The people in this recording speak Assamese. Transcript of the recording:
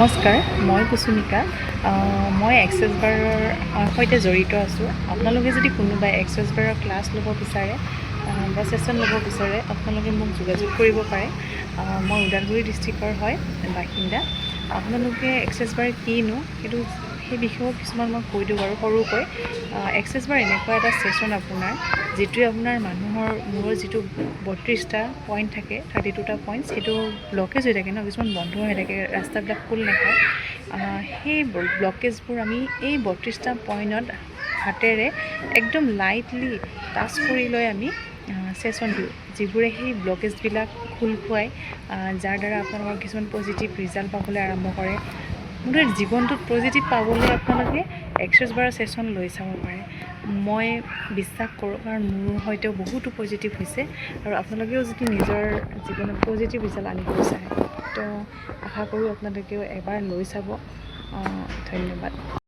নমস্কাৰ, মই কুসুমিকা। মই এক্সেছ বাৰৰ সৈতে জড়িত আছোঁ। আপোনালোকে যদি কোনোবাই এক্সেছ বাৰৰ ক্লাছ ল'ব বিচাৰে বা ছেশ্যন ল'ব বিচাৰে, আপোনালোকে মোক যোগাযোগ কৰিব পাৰে। মই ওদালগুৰি ডিষ্ট্ৰিক্টৰ হয় বাসিন্দা। আপোনালোকে এক্সেছ বাৰ কিনো সেইটো সেই বিষয়েও কিছুমান মই কৈ দিওঁ বাৰু সৰুকৈ। এক্সেছ বাৰ এনেকুৱা এটা ছেশ্যন আপোনাৰ যিটোৱে আপোনাৰ মানুহৰ মূৰৰ যিটো 32টা পইণ্ট থাকে, 32টা পইণ্টছ, সেইটো ব্লকেজ হৈ থাকে ন, কিছুমান বন্ধ হৈ থাকে, ৰাস্তাবিলাক খোল নাখায়। সেই ব্লকেজবোৰ আমি এই 32টা পইণ্টত হাতেৰে একদম লাইটলি টাচ কৰি লৈ আমি ছেশ্যন দিওঁ, যিবোৰে সেই ব্লকেজবিলাক খোল খুৱায়, যাৰ দ্বাৰা আপোনালোকৰ কিছুমান পজিটিভ ৰিজাল্ট পাবলৈ আৰম্ভ কৰে। মুঠতে জীৱনটোত পজিটিভ পাবলৈ আপোনালোকে এক্সেছ বাৰৰ ছেশ্যন লৈ চাব পাৰে। মই বিশ্বাস কৰোঁ, কাৰণ মোৰ সৈতেও বহুতো পজিটিভ হৈছে, আৰু আপোনালোকেও যদি নিজৰ জীৱনত পজিটিভ ৰিজাল্ট আনিব বিচাৰে তো আশা কৰোঁ আপোনালোকেও এবাৰ লৈ চাব। ধন্যবাদ।